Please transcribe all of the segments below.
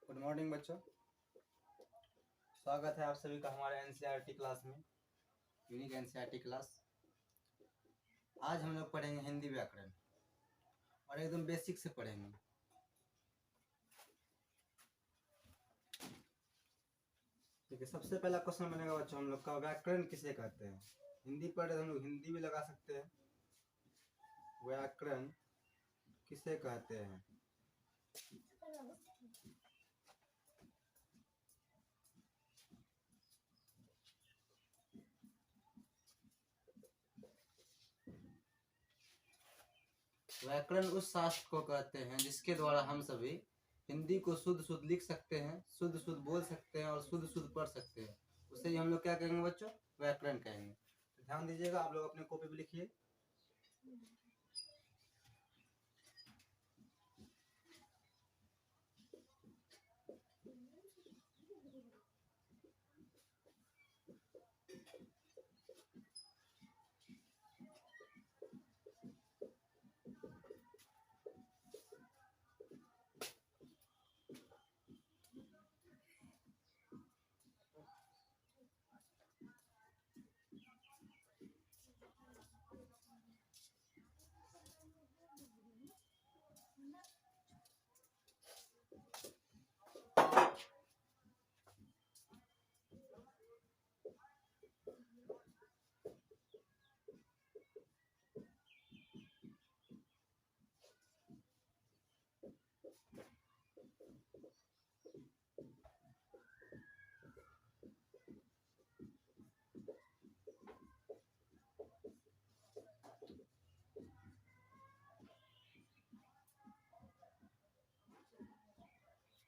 Good morning बच्चों, स्वागत है आप सभी का हमारे एनसीईआरटी क्लास में। Unique NCERT class. आज हम लोग पढ़ेंगे हिंदी व्याकरण और एकदम बेसिक से पढ़ेंगे। ठीक है, सबसे पहला क्वेश्चन बनेगा बच्चों हम लोग का, व्याकरण किसे कहते हैं। हिंदी पढ़ रहे हम लोग, हिंदी भी लगा सकते हैं। व्याकरण किसे कहते हैं। व्याकरण उस शास्त्र को कहते हैं जिसके द्वारा हम सभी हिंदी को शुद्ध शुद्ध लिख सकते हैं, शुद्ध शुद्ध बोल सकते हैं और शुद्ध शुद्ध पढ़ सकते हैं। उसे ही हम लोग क्या कहेंगे बच्चों, व्याकरण कहेंगे। तो ध्यान दीजिएगा, आप लोग अपने कॉपी पे लिखिए।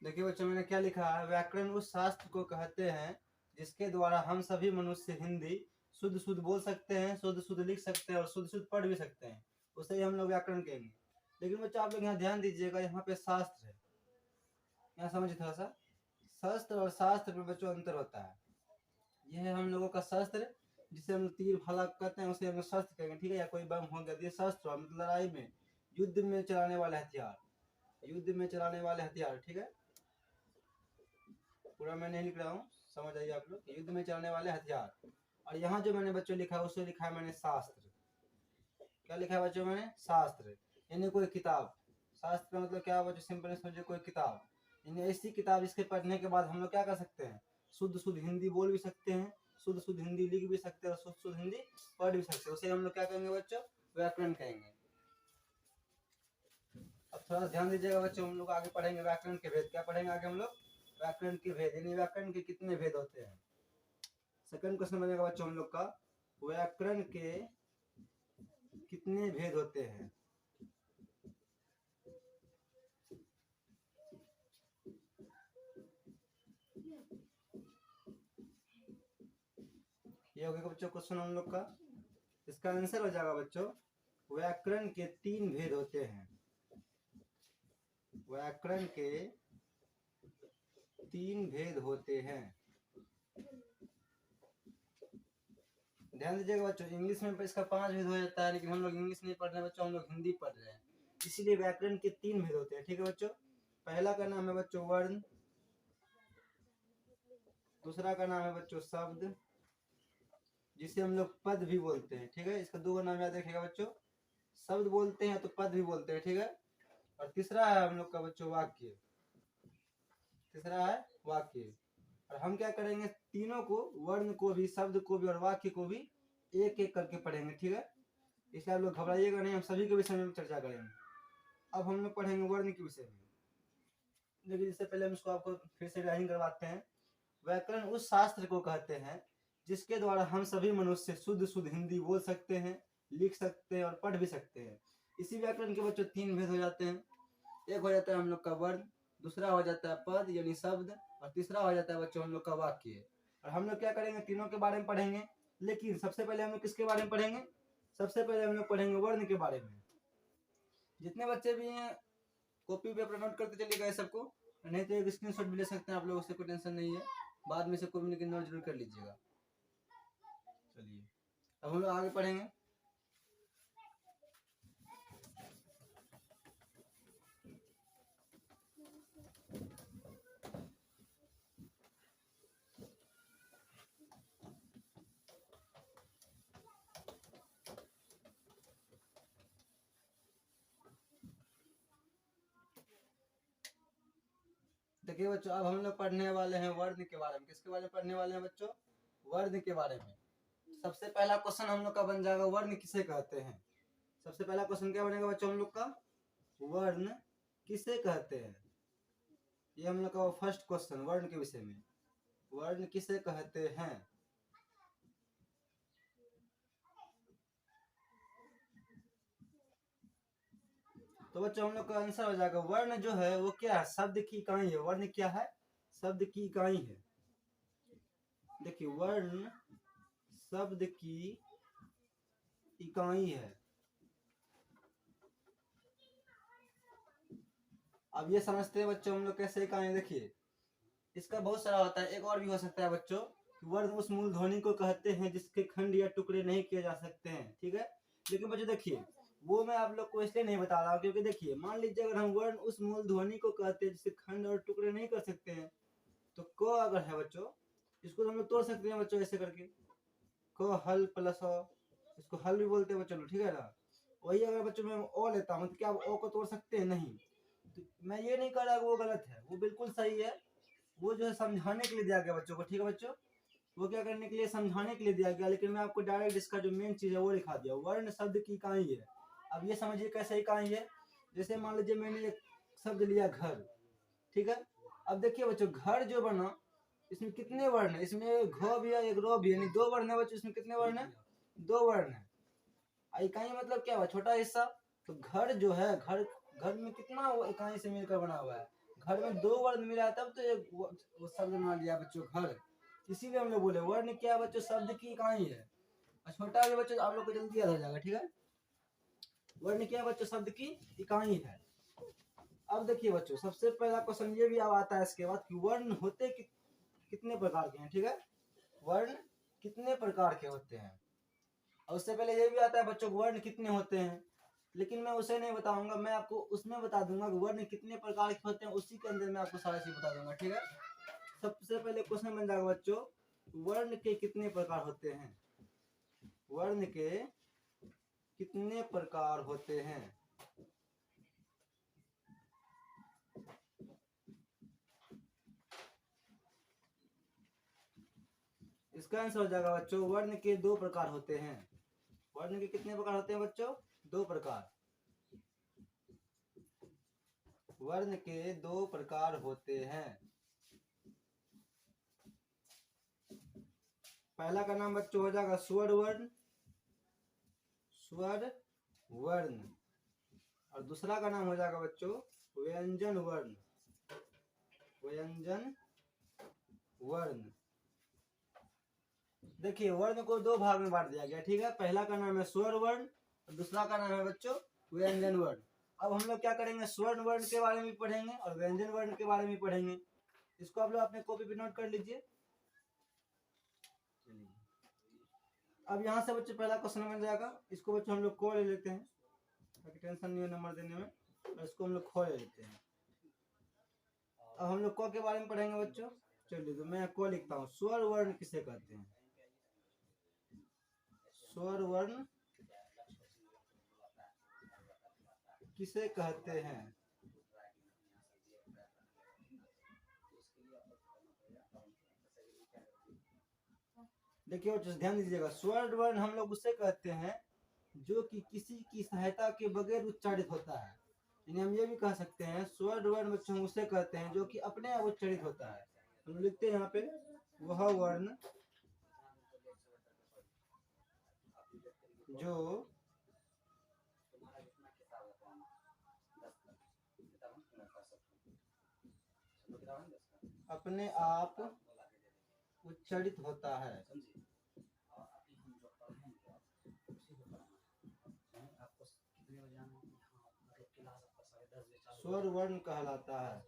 देखिए बच्चों, मैंने क्या लिखा है, व्याकरण उस शास्त्र को कहते हैं जिसके द्वारा हम सभी मनुष्य हिंदी शुद्ध शुद्ध बोल सकते हैं, शुद्ध शुद्ध लिख सकते हैं और शुद्ध शुद्ध पढ़ भी सकते हैं। उसे ही हम लोग व्याकरण कहेंगे। लेकिन बच्चों आप लोग यहाँ ध्यान दीजिएगा, यहाँ पे शास्त्र है, यहाँ समझिए थोड़ा सा। शस्त्र और शास्त्र में बच्चों अंतर होता है। यह है हम लोगों का शस्त्र, जिसे हम तीर फलक कहते हैं, उसे हम शस्त्र कहेंगे। ठीक है, या कोई बम हो गया, ये शस्त्र मतलब लड़ाई में, युद्ध में चलाने वाले हथियार, युद्ध में चलाने वाले हथियार। ठीक है, पूरा मैं नहीं लिख रहा हूँ, समझ आइए आप लोग, युद्ध में चलाने वाले हथियार। और यहाँ जो मैंने बच्चों लिखा है, उससे लिखा है मैंने शास्त्र। क्या लिखा है बच्चों मैंने, शास्त्र, यानी कोई किताब। शास्त्र का मतलब क्या है बच्चों, सिंपल समझिए, कोई किताब, यानी ऐसी किताब जिसके पढ़ने के बाद हम लोग क्या कर सकते हैं, शुद्ध शुद्ध हिंदी बोल भी सकते हैं, शुद्ध शुद्ध हिंदी लिख भी सकते हैं और शुद्ध शुद्ध हिंदी पढ़ भी सकते हैं। उसे हम लोग क्या कहेंगे बच्चों, व्याकरण कहेंगे। अब थोड़ा ध्यान दीजिएगा बच्चों, हम लोग आगे पढ़ेंगे व्याकरण के भेद। क्या पढ़ेंगे आगे हम लोग, व्याकरण के भेद, यानी व्याकरण के कितने भेद होते हैं। सेकंड क्वेश्चन बनेगा बच्चों हम लोग का, व्याकरण के कितने भेद होते हैं। ये हो गया बच्चों क्वेश्चन हम लोग का। इसका आंसर हो जाएगा बच्चों, व्याकरण के 3 भेद होते हैं। व्याकरण के 3 भेद होते हैं। ध्यान दीजिएगा बच्चों, इंग्लिश में इसका 5 भेद हो जाता है, लेकिन हम लोग इंग्लिश नहीं पढ़ रहे बच्चों, हम लोग हिंदी पढ़ रहे हैं, इसीलिए व्याकरण के 3 भेद होते हैं। ठीक है बच्चों, पहला का नाम है बच्चों वर्ण, दूसरा का नाम है बच्चों शब्द, जिसे हम लोग पद भी बोलते हैं। ठीक है, इसका 2 नाम याद रखिएगा बच्चों, शब्द बोलते हैं तो पद भी बोलते हैं। ठीक है, और तीसरा है हम लोग का बच्चों वाक्य, तीसरा है वाक्य। और हम क्या करेंगे, तीनों को, वर्ण को भी, शब्द को भी और वाक्य को भी एक एक करके पढ़ेंगे। ठीक है, इसलिए आप लोग घबराइएगा नहीं, हम सभी के विषय में चर्चा करेंगे। अब हम लोग पढ़ेंगे वर्ण के विषय में, लेकिन इससे पहले हम इसको आपको फिर से रिवाइज करवाते हैं। व्याकरण उस शास्त्र को कहते हैं जिसके द्वारा हम सभी मनुष्य शुद्ध शुद्ध हिंदी बोल सकते हैं, लिख सकते हैं और पढ़ भी सकते हैं। इसी व्याकरण के बच्चों 3 भेद हो जाते हैं। एक हो जाता है हम लोग का वर्ण, दूसरा हो जाता है पद यानी शब्द, और तीसरा हो जाता है बच्चों हम लोग का वाक्य। और हम लोग क्या करेंगे, तीनों के बारे में पढ़ेंगे, लेकिन सबसे पहले हम लोग किसके बारे में पढ़ेंगे, सबसे पहले हम लोग पढ़ेंगे वर्ण के बारे में। जितने बच्चे भी हैं कॉपी पे अपना नोट करते चलिएगा ये सबको, नहीं तो एक स्क्रीनशॉट भी ले सकते हैं आप लोग, उससे कोई टेंशन नहीं है, बाद में से कोई भी नोट जरूर कर लीजिएगा। चलिए अब हम लोग आगे पढ़ेंगे। देखिए बच्चों, अब हम लोग पढ़ने वाले हैं वर्ण के बारे में। किसके बारे में पढ़ने वाले हैं बच्चों? वर्ण के बारे में। सबसे पहला क्वेश्चन हम लोग का बन जाएगा, वर्ण किसे कहते हैं। सबसे पहला क्वेश्चन क्या बनेगा बच्चों हम लोग का? वर्ण किसे कहते हैं। ये हम लोग का फर्स्ट क्वेश्चन वर्ण के विषय में, वर्ण किसे कहते हैं। तो बच्चों हम लोग का आंसर हो जाएगा, वर्ण जो है वो क्या है? शब्द की इकाई है। वर्ण क्या है? शब्द की इकाई है। देखिए, वर्ण शब्द की इकाई है। अब ये समझते हैं बच्चों हम लोग कैसे इकाई। देखिए, इसका बहुत सारा होता है। एक और भी हो सकता है बच्चों, वर्ण उस मूल ध्वनि को कहते हैं जिसके खंड या टुकड़े नहीं किए जा सकते हैं। ठीक है, लेकिन बच्चों देखिए, वो मैं आप लोग को इसलिए नहीं बता रहा हूँ क्योंकि देखिए, मान लीजिए अगर हम वर्ण उस मूल ध्वनि को कहते हैं जिसके खंड और टुकड़े नहीं कर सकते हैं, तो क अगर है बच्चों, इसको हम लोग तोड़ सकते हैं बच्चों ऐसे करके, क हल प्लस अ, इसको हल भी बोलते हैं बच्चों, ठीक है ना। वही अगर बच्चों मैं ओ लेता हूँ तो क्या ओ को तोड़ सकते हैं? नहीं। तो मैं ये नहीं कह रहा कि वो गलत है, वो बिल्कुल सही है। वो जो है समझाने के लिए दिया गया बच्चों को, ठीक है बच्चों, वो क्या करने के लिए? समझाने के लिए दिया गया। लेकिन मैं आपको डायरेक्ट इसका जो मेन चीज है वो लिखा दिया, वर्ण शब्द की इकाई है। अब ये समझिए कैसे इकाई है। जैसे मान लीजिए मैंने एक शब्द लिया घर, ठीक है। अब देखिए बच्चों, घर जो बना, इसमें कितने वर्ण है? इसमें घ भी है, एक रो भी है, यानी 2 वर्ण है बच्चों। इसमें कितने वर्ण है? 2 वर्ण है। इकाई मतलब क्या हुआ? छोटा हिस्सा। तो घर जो है, घर घर में कितना इकाई से मिलकर बना हुआ है? घर में 2 वर्ण मिला है, तब तो एक वो शब्द बना लिया बच्चों घर। इसीलिए हम लोग बोले वर्ण क्या है बच्चों? शब्द की इकाई है। और छोटा भी बच्चों आप लोग को जल्दी याद हो जाएगा, ठीक है। वर्ण क्या है बच्चों? शब्द की इकाई है। अब देखिए बच्चों, सबसे पहला क्वेश्चन ये भी अब आता है इसके बाद कि वर्ण होते कितने प्रकार के हैं, ठीक है। वर्ण कितने प्रकार के होते हैं। और उससे पहले ये भी आता है बच्चों, वर्ण कितने होते हैं। लेकिन मैं उसे नहीं बताऊंगा, मैं आपको उसमें बता दूंगा कि वर्ण कितने प्रकार के होते हैं, उसी के अंदर मैं आपको सारा चीज बता दूंगा, ठीक है। सबसे पहले क्वेश्चन बन जाएगा बच्चों, वर्ण के कितने प्रकार होते हैं। वर्ण के कितने प्रकार होते हैं। इसका आंसर हो जाएगा बच्चों, वर्ण के 2 प्रकार होते हैं। वर्ण के कितने प्रकार होते हैं बच्चों? 2 प्रकार। वर्ण के 2 प्रकार होते हैं। पहला का नाम बच्चों हो जाएगा स्वर वर्ण, स्वर वर्ण। और दूसरा का नाम हो जाएगा बच्चों व्यंजन वर्ण, व्यंजन वर्ण। देखिए, वर्ण को 2 भाग में बांट दिया गया, ठीक है। पहला का नाम है स्वर वर्ण और दूसरा का नाम है बच्चों व्यंजन वर्ण। अब हम लोग क्या करेंगे? स्वर्ण वर्ण के बारे में पढ़ेंगे और व्यंजन वर्ण के बारे में पढ़ेंगे। इसको आप लोग अपने कॉपी पे नोट कर लीजिए। अब यहाँ से बच्चों पहला क्वेश्चन बन जाएगा। इसको बच्चों हम लोग को ले लेते हैं ताकि टेंशन नहीं हो नंबर देने में। और इसको हम लोग खो ले लेते हैं। अब हम लोग क के बारे में पढ़ेंगे बच्चों। चलिए, तो मैं को लिखता हूँ। स्वर वर्ण किसे कहते हैं? स्वर वर्ण किसे कहते हैं? देखिए बच्चों ध्यान दीजिएगा, स्वर वर्ण हम लोग उसे कहते हैं जो कि किसी की सहायता के बगैर उच्चारित होता है। यानी हम ये भी कह सकते हैं स्वर वर्ण बच्चों हम उसे कहते हैं जो कि अपने आप उच्चारित होता है। हम लिखते हैं यहाँ पे, वह वर्ण जो अपने आप उच्चारित होता है। स्वर वर्ण कहलाता है।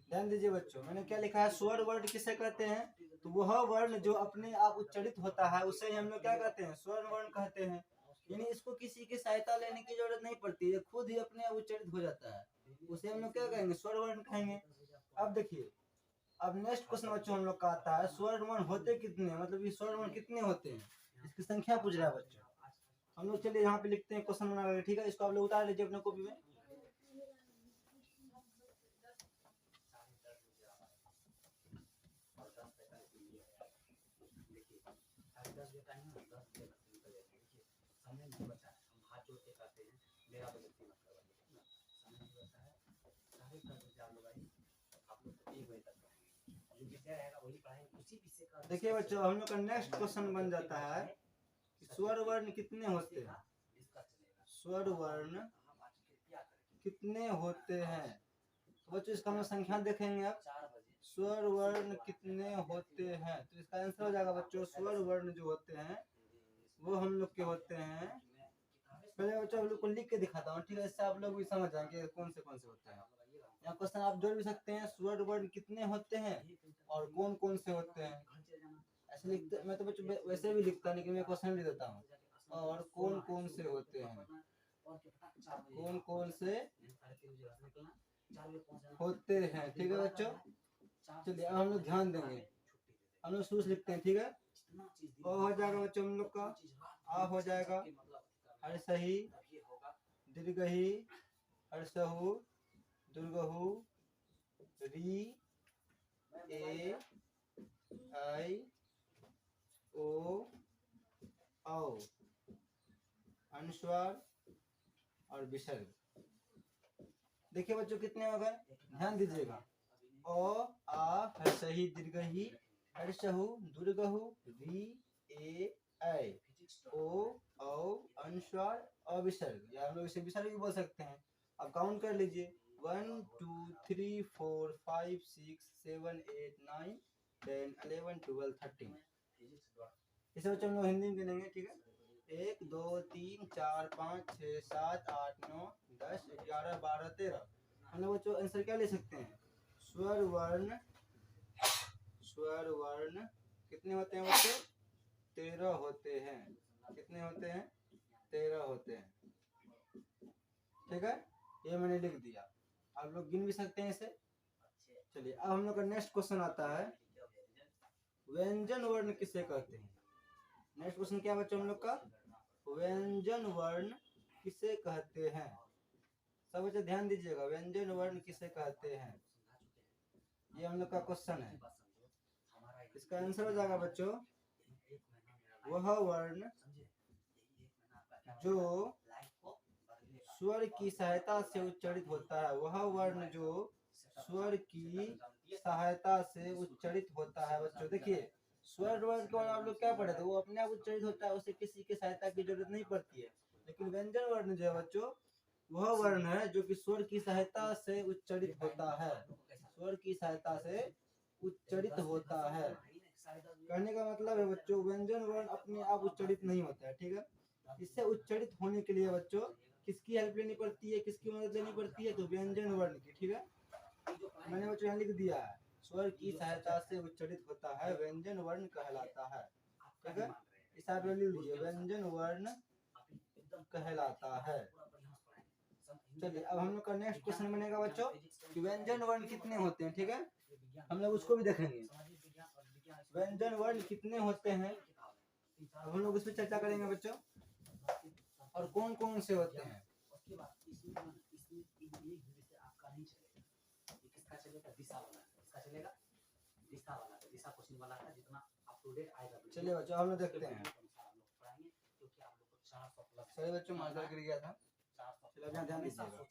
ध्यान दीजिए बच्चों, मैंने क्या लिखा है? स्वर वर्ण किसे कहते हैं? तो वह वर्ण जो अपने आप उच्चारित होता है उसे हम लोग क्या कहते हैं? स्वर वर्ण कहते हैं। यानी इसको किसी की सहायता लेने की जरूरत नहीं पड़ती है, खुद ही अपने आप उच्चारित हो जाता है। उसे हम लोग क्या कहेंगे? स्वर वर्ण कहेंगे। अब देखिए, अब नेक्स्ट क्वेश्चन बच्चों हम लोग का आता है, स्वर वर्ण होते कितने, मतलब ये स्वर वर्ण कितने होते हैं, इसकी संख्या पूछ रहा है बच्चों। हम लोग चलिए यहाँ पे लिखते हैं क्वेश्चन बना रहे, ठीक है। इसको आप लोग उतार लीजिए अपने कॉपी में। देखिए बच्चों, हम लोग का नेक्स्ट क्वेश्चन बन जाता है कि स्वर वर्ण कितने होते हैं। स्वर वर्ण कितने होते हैं, तो बच्चों इसका हम लोग संख्या देखेंगे। अब स्वर वर्ण कितने होते हैं, तो इसका आंसर हो जाएगा बच्चों, स्वर वर्ण जो होते हैं वो हम लोग के होते हैं। पहले बच्चों आप लोग को लिख के दिखाता हूँ, ठीक है। इससे आप लोग भी समझ जाएंगे कौन से होते हैं। यहाँ क्वेश्चन आप जोड़ भी सकते हैं, स्वर वर्ण कितने होते हैं और कौन से होते हैं। ऐसे लिखते, मैं तो बच्चों वैसे भी लिखता लेकिन मैं क्वेश्चन लिख देता हूँ। और कौन से होते हैं, कौन से होते हैं, ठीक है बच्चों। चलिए अब हम लोग ध्यान देंगे, हम लोग शुरू से लिखते हैं, ठीक है। अ हो जाएगा बच्चों हम लोग का, आ हो जाएगा, हर्षही, दीर्घही, हर्षहु, दुर्गहु, री, ए, आई, ओ, औ, अनुस्वार और विसर्ग। देखिए बच्चों कितने हो गए, ध्यान दीजिएगा। अ, आ, हर्षही, दीर्घही, हर्षहु, दुर्गहु, री, ए, ऐ, ओ, औ, अनुस्वार और विसर्ग, या हम लोग इसे विसर्ग भी बोल सकते हैं। अब काउंट कर लीजिए, 1 2 3 4 5 6 7 8 9 10 11 12 13। इसे बच्चों हम लोग हिंदी में गिनेंगे, ठीक है। 1 2 3 4 5 6 7 8 9 10 11 12 13। हम लोग बच्चों आंसर क्या ले सकते हैं, स्वर वर्ण कितने होते हैं बच्चों, 13 होते हैं। कितने होते हैं, 13 होते हैं, ठीक है। ये मैंने लिख दिया, आप लोग गिन भी सकते हैं इसे। चलिए अब हम लोग का नेक्स्ट क्वेश्चन आता है, व्यंजन वर्ण किसे कहते हैं। नेक्स्ट क्वेश्चन क्या बच्चों हम लोग का, व्यंजन वर्ण किसे कहते हैं। सब बच्चे ध्यान दीजिएगा, व्यंजन वर्ण किसे कहते हैं, ये हम लोग का क्वेश्चन है। इसका आंसर हो जाएगा बच्चों, वह वर्ण जो स्वर की सहायता से उच्चारित होता है। वह वर्ण जो स्वर की सहायता से उच्चारित होता है। बच्चों देखिए, स्वर वर्ण को आप लोग क्या पढ़े थे, वो अपने आप उच्चारित होता है, उसे किसी की सहायता की जरूरत नहीं पड़ती है। लेकिन व्यंजन वर्ण जो है बच्चों, वह वर्ण है जो कि स्वर की सहायता से उच्चारित होता है। स्वर की सहायता से उच्चारित होता है, कहने का मतलब है बच्चों, व्यंजन वर्ण अपने आप उच्चारित नहीं होता है, ठीक है। इससे उच्चारित होने के लिए बच्चों किसकी हेल्प लेनी पड़ती है, किसकी मदद लेनी पड़ती है, तो व्यंजन वर्ण की, ठीक है। मैंने बच्चों यहाँ लिख दिया है, स्वर की सहायता से उच्चारित होता है, व्यंजन वर्ण कहलाता है, ठीक है। इस आप लिख लीजिए, व्यंजन वर्ण कहलाता है। चलिए अब हम लोग का नेक्स्ट क्वेश्चन बनेगा बच्चों कि व्यंजन वर्ण कितने होते हैं, ठीक है। हम लोग उसको भी देखेंगे, व्यंजन वर्ण कितने होते हैं, अब हम लोग उस पर चर्चा करेंगे बच्चों, और कौन से होते हैं। चलिए बच्चों हम लोग देखते हैं। चलिए बच्चों मार्कर गिर गया था, चलिए अब ध्यान दीजिएगा।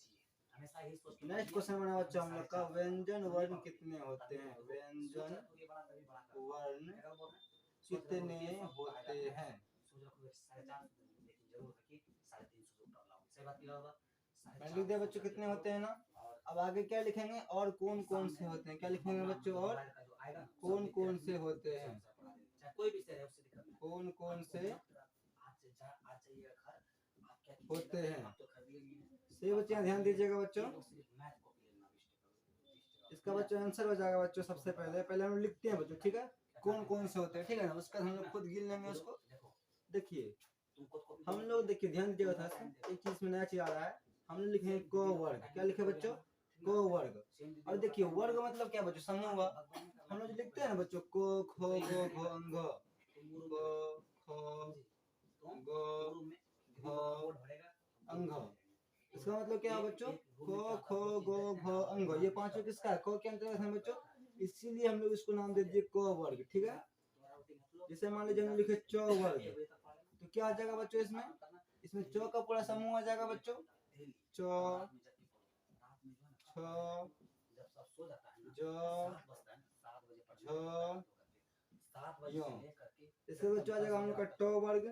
नेक्स्ट क्वेश्चन बना बच्चों हम लोग का, व्यंजन वर्ण कितने होते हैं। व्यंजन वर्ण कितने होते हैं, मैंने लिख दिया बच्चों कितने होते हैं ना। अब आगे क्या लिखेंगे, और कौन से होते हैं, क्या लिखेंगे बच्चों, और कौन से होते हैं, कौन से होते हैं। सही बच्चे ध्यान दीजिएगा बच्चों, इसका बच्चों आंसर हो जाएगा बच्चों, सबसे पहले हम लिखते हैं बच्चों, ठीक है, कौन से होते हैं, ठीक है ना। उसका हम लोग खुद गिन लेंगे उसको। देखिए हम लोग, देखिए ध्यान दीजिएगा था, एक चीज में नया चीज आ रहा है, हम लोग लिखेंगे क वर्ग, क्या लिखे बच्चों, क वर्ग। और देखिए वर्ग मतलब क्या बच्चों, समूह हुआ। हम लोग लिखते हैं ना बच्चों, को खो गो घ अंग, क ख ग अंघ। इसका मतलब क्या है बच्चों? क ख ग घ अंघ, ये पांचों किसका है? क के अंतर्गत है बच्चों, इसीलिए हम लोग इसको नाम दे दिए क वर्ग। ठीक है, जैसे मान लीजिए हमने लिखे च वर्ग, तो क्या आ जाएगा बच्चों इसमें? इसमें च का पूरा समूह आ जाएगा बच्चों, च छ ज झ य। इसके बच्चों आ जाएगा हम लोग का ट वर्ग।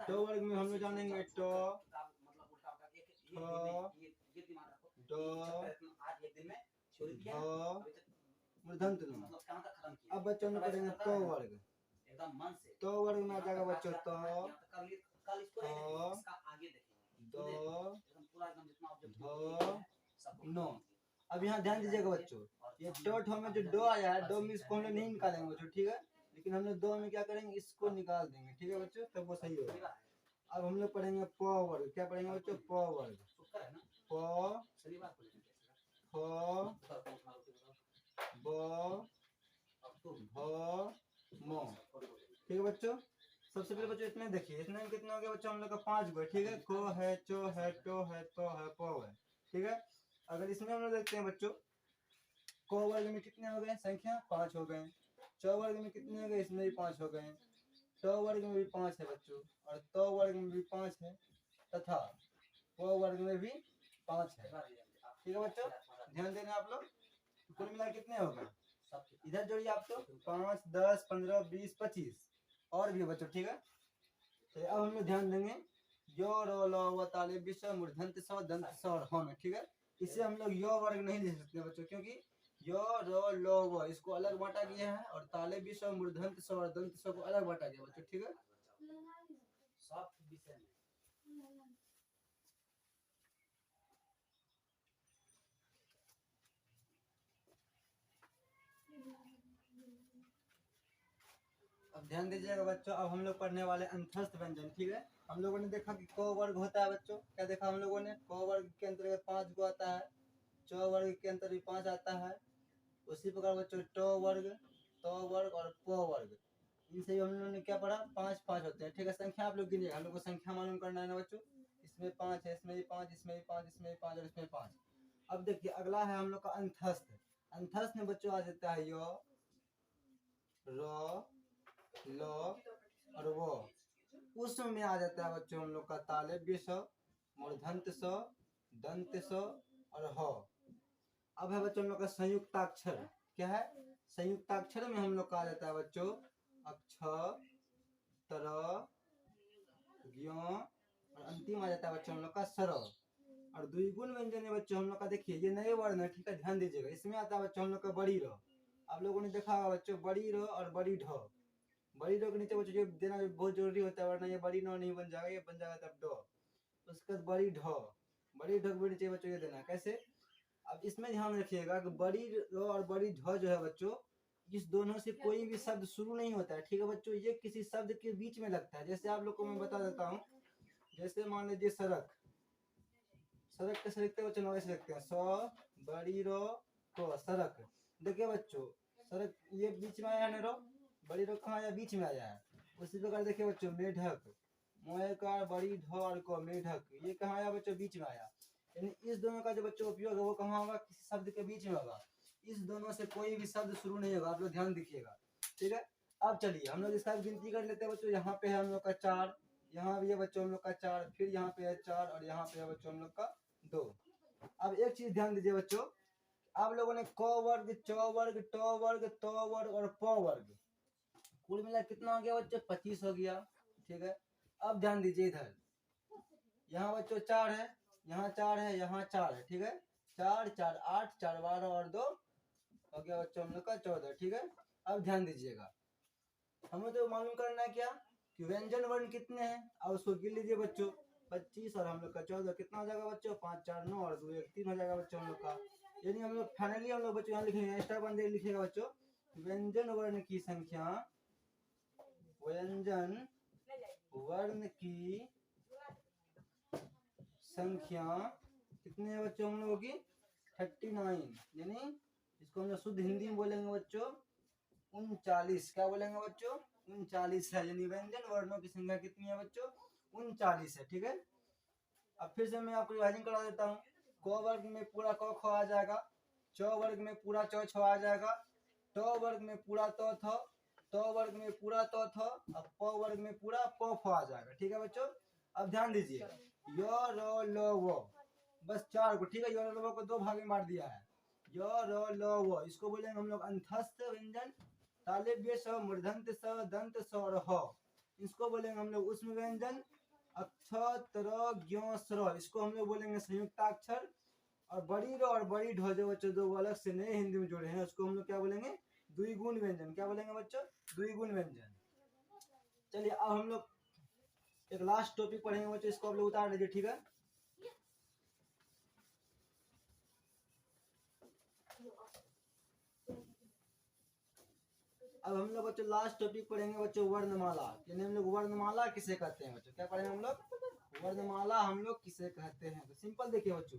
ट वर्ग में हम लोग जानेंगे ट मूर्धन्य नु। अब बच्चों में करेंगे तो वर्ग। तो वर्ग में आ जाएगा बच्चों तो नो। अब यहाँ ध्यान दीजिएगा बच्चों, ये डॉट हमें जो डो आया है, डो में इसको हम लोग नहीं निकालेंगे बच्चों, ठीक है, लेकिन हम लोग दो में क्या करेंगे, इसको निकाल देंगे। ठीक है बच्चों, तब वो सही होगा। अब हम लोग पढ़ेंगे प वर्ग। क्या पढ़ेंगे बच्चों? प वर्ग। प फ ब भ म। ठीक है बच्चों, सबसे पहले बच्चों इतने देखिए, इतने में कितना हो गया बच्चों? हम लोग का 5 गो। ठीक है, क है, च है, ट है, त है, प है। ठीक है, अगर इसमें हम लोग देखते हैं बच्चों, क वर्ग में कितने हो गए संख्या? 5 हो गए। च वर्ग में कितने हो गए? इसमें भी 5 हो गए। ट वर्ग में भी 5 है बच्चों, और त वर्ग में भी 5 है, तथा प वर्ग में भी 5 है। ठीक है बच्चों, ध्यान देना आप लोग। कुल मिला कितने हो गए? इधर जोड़िए आप तो 5 10 15 20 25 और भी बच्चों। ठीक है, तो अब हम लोग ध्यान देंगे यो रो लो व ताले विषय मूर्धन्य स दंत स और ह में। ठीक है, इसे हम लोग यो वर्ग नहीं ले सकते बच्चों, क्योंकि यो रो लो व इसको अलग बांटा गया है, और ताले विषय मूर्धन्य स और दंत स को अलग बांटा गया बच्चों। ठीक है, अब ध्यान दीजिएगा बच्चों, अब हम लोग पढ़ने वाले अंतस्थ व्यंजन। ठीक है, हम लोगों ने देखा कि क वर्ग होता है बच्चों। क्या देखा हम लोगों ने? क वर्ग के अंतर्गत 5 को आता है, च वर्ग के अंतर्गत 5 आता है। उसी प्रकार बच्चों ट वर्ग, त वर्ग और प वर्ग, इनसे हम लोगों ने क्या पढ़ा? 5 5 होते हैं। ठीक है, संख्या आप लोग गिनिए, हम लोग को संख्या मालूम करना है ना बच्चों। इसमें 5 है, इसमें भी 5, इसमें भी 5, इसमें भी 5 और इसमें 5। अब देखिए अगला है हम लोग का अंतस्थ। अंतस्थ में बच्चों आ जाता है य र ल और वो। उसमें आ जाता है बच्चों हम लोग का तालव्य स, मूर्धन्य स, दंत स और ह। अब है बच्चों हम लोग का संयुक्ताक्षर। क्या है? संयुक्ताक्षर में हम लोग का आ जाता है बच्चों अक्ष, तर, ज्ञ और अंतिम आ जाता है बच्चों हम लोग का सर। और द्विगुण व्यंजन है बच्चों हम लोग का, देखिए ये नए वर्ण है। ठीक है, ध्यान दीजिएगा, इसमें आता है बच्चों हम लोग का बड़ी र। आप लोगों ने देखा होगा बच्चों बड़ी र और बड़ी ढ। बड़ी ढ के नीचे बच्चों ये देना भी बहुत जरूरी होता है, वरना ये बड़ी न नहीं बन जाएगा, ये बन जाएगा तब ड। उसके बाद बड़ी ढ, बड़ी ढ के नीचे बच्चों ये देना कैसे? अब इसमें ध्यान रखिएगा कि बड़ी र और बड़ी ढ जो है बच्चों, इस दोनों से कोई भी शब्द शुरू नहीं होता है। ठीक है बच्चों, ये किसी शब्द के बीच में लगता है। जैसे आप लोग को मैं बता देता हूँ, जैसे मान लीजिए सड़क। सड़क कैसे लिखते हैं बच्चों? ऐसे लिखते हैं स बड़ी रो तो सड़क। देखिए बच्चों, सड़क ये बीच में आया ना रो, बड़ी रो कहाँ आया? बीच में आया है। उसी प्रकार देखिए बच्चों मेढक, मोयकार बड़ी ढ और को मेढक, ये कहाँ आया बच्चों? बीच में आया। यानी इस दोनों का जो बच्चों उपयोग है वो कहाँ होगा? किसी शब्द के बीच में होगा। इस दोनों से कोई भी शब्द शुरू नहीं होगा, आप लोग ध्यान दीजिएगा। ठीक है, अब चलिए हम लोग इसका गिनती कर लेते हैं बच्चों। यहाँ पे है हम लोग का 4, यहाँ भी है बच्चों हम लोग का 4, फिर यहाँ पे है 4 और यहाँ पे है बच्चों हम लोग का 2। अब एक चीज ध्यान दीजिए बच्चों, आप लोगों ने क वर्ग, च वर्ग, ट वर्ग, त वर्ग और प वर्ग, कुल मिला कितना हो गया बच्चों? 25 हो गया। ठीक है, अब ध्यान दीजिए इधर, यहाँ बच्चों 4 है, यहाँ 4 है, यहाँ 4 है। ठीक है, 4 4 8, 4 12 और 2 हो गया बच्चों हम लोग का 14। ठीक है, अब ध्यान दीजिएगा, हमें तो मालूम करना है क्या कि व्यंजन वर्ण कितने हैं। अब उसको गिन लीजिए बच्चों, 25 और हम लोग का 14, कितना हो जाएगा बच्चों? 5 4 9 और 2 1 3 हो जाएगा बच्चों हम लोग का। यानी हम लोग फाइनली हम लोग बच्चों यहाँ लिखेंगे, एक्स्ट्रा बंदे लिखेगा बच्चों, व्यंजन वर्ण की संख्या, व्यंजन वर्ण की संख्या कितने है बच्चों हम लोगों की? 39। यानी इसको हम लोग शुद्ध हिंदी में बोलेंगे बच्चों 39। क्या बोलेंगे बच्चों? 39 है। यानी व्यंजन वर्णों की संख्या कितनी है बच्चों? 39 है, ठीक है। अब फिर से मैं आपको रिवाइजिंग करा देता हूँ। क वर्ग में पूरा क ख आ जाएगा, च वर्ग में पूरा च छ आ जाएगा, ट वर्ग में पूरा त थ, त वर्ग में पूरा त थ, अब प वर्ग में पूरा प फ आ जाएगा, ठीक है बच्चों। अब ध्यान दीजिए, य र ल व, बस 4 को, ठीक है। य र ल व को 2 भाग में बांट दिया है। य र ल व, इसको बोलेंगे हम लोग अंतस्थ व्यंजन, तालव्य स, मूर्धन्य स, दंत स और ह, इसको बोलेंगे हम लोग उष्म व्यंजन। अक्ष तर ज्ञ स्र, इसको हम लोग बोलेंगे संयुक्ताक्षर। और बड़ी र और बड़ी ढ जो बच्चों दो अलग से नए हिंदी में जोड़े हैं, उसको हम लोग क्या बोलेंगे, द्विगुण व्यंजन। क्या बोलेंगे बच्चों, द्विगुण व्यंजन। चलिए अब हम लोग एक लास्ट टॉपिक पढ़ेंगे बच्चों, इसको आप लोग उतार लीजिए, ठीक है। अब हम लोग बच्चों लास्ट टॉपिक पढ़ेंगे बच्चों, वर्णमाला। यानी हम लोग वर्णमाला किसे कहते हैं बच्चों, क्या पढ़ेंगे हम लोग, वर्णमाला हम लोग किसे कहते हैं। तो सिंपल देखिए बच्चों,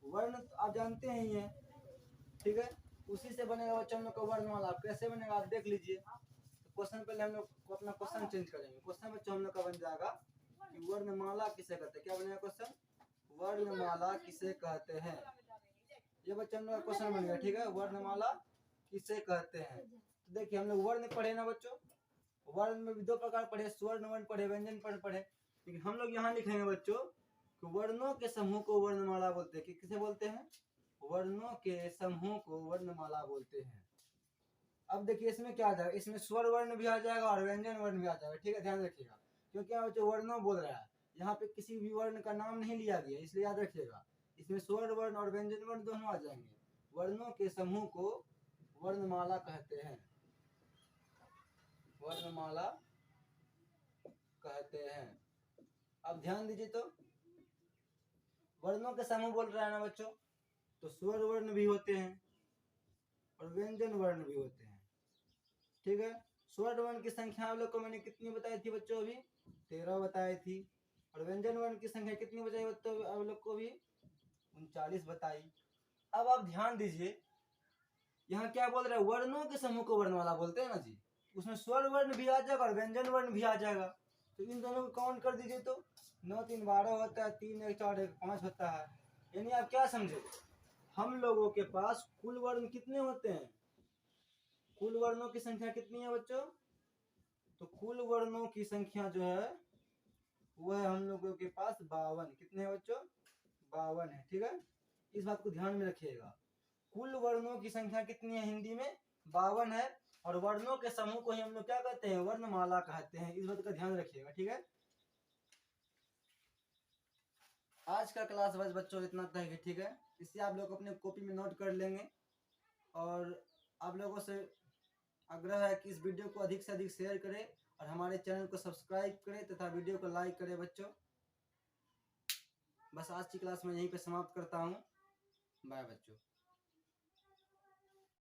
वर्ण आप जानते ही हैं, ठीक है। उसी से बनेगा बच्चों हम लोग का वर्णमाला। कैसे बनेगा आप देख लीजिए। तो क्वेश्चन पहले हम लोग अपना क्वेश्चन चेंज करेंगे। क्वेश्चन बच्चों हम लोग का बन जाएगा कि वर्णमाला किसे कहते हैं। क्या बनेगा क्वेश्चन, वर्णमाला किसे कहते हैं। ये बच्चों हम लोग का क्वेश्चन बन गया, ठीक है। वर्णमाला किसे कहते हैं। तो देखिए हम लोग वर्ण पढ़े ना बच्चों, वर्ण में भी 2 प्रकार पढ़े, स्वर्ण वर्ण पढ़े, व्यंजन वर्ण पढ़े। लेकिन हम लोग यहाँ लिखेंगे बच्चों कि वर्णों के समूह को वर्णमाला बोलते हैं। कि किसे बोलते हैं, वर्णों के समूह को वर्णमाला बोलते हैं। अब देखिए इसमें क्या आ जाएगा, इसमें स्वर वर्ण भी आ जाएगा और व्यंजन वर्ण भी आ जाएगा, ठीक है। ध्यान रखिएगा, क्योंकि यहाँ बच्चों वर्णों बोल रहा है, यहाँ पे किसी भी वर्ण का नाम नहीं लिया गया, इसलिए याद रखिएगा। इसमें स्वर वर्ण और व्यंजन वर्ण दोनों आ जाएंगे। वर्णों के समूह को वर्णमाला कहते हैं, वर्णमाला कहते हैं। अब ध्यान दीजिए, तो वर्णों के समूह बोल रहा है ना बच्चों, तो स्वर वर्ण भी होते हैं और व्यंजन वर्ण भी होते हैं, ठीक है। स्वर वर्ण की संख्या आप लोग को मैंने कितनी बताई थी बच्चों, अभी 13 बताई थी। और व्यंजन वर्ण की संख्या कितनी बताई बच्चों आप लोग को, भी 39 बताई। अब आप ध्यान दीजिए, यहाँ क्या बोल रहे हैं, वर्णों के समूह को वर्णमाला बोलते हैं ना जी। उसमें स्वर वर्ण भी आ जाएगा और व्यंजन वर्ण भी आ जाएगा। तो इन दोनों को काउंट कर दीजिए, तो 9 3 12 होता है, 3 1 4 1 5 होता है। यानी आप क्या समझे, हम लोगों के पास कुल वर्ण कितने होते हैं, कुल वर्णों की संख्या कितनी है बच्चों। तो कुल वर्णों की संख्या जो है वह हम लोगों के पास 52, कितने हैं बच्चों, 52 है, ठीक है। इस बात को ध्यान में रखिएगा, कुल वर्णों की संख्या कितनी है हिंदी में, 52 है। और वर्णों के समूह को ही हम लोग क्या कहते हैं, वर्णमाला कहते हैं। इस बात का ध्यान रखिएगा, ठीक है। आज का क्लास बस बच्चों इतना तक है, ठीक है। इससे आप लोग अपने कॉपी में नोट कर लेंगे। और आप लोगों से आग्रह है कि इस वीडियो को अधिक से अधिक शेयर करें और हमारे चैनल को सब्सक्राइब करें तथा वीडियो को लाइक करें बच्चों। बस आज की क्लास में यहीं पे समाप्त करता हूँ। बाय बच्चों।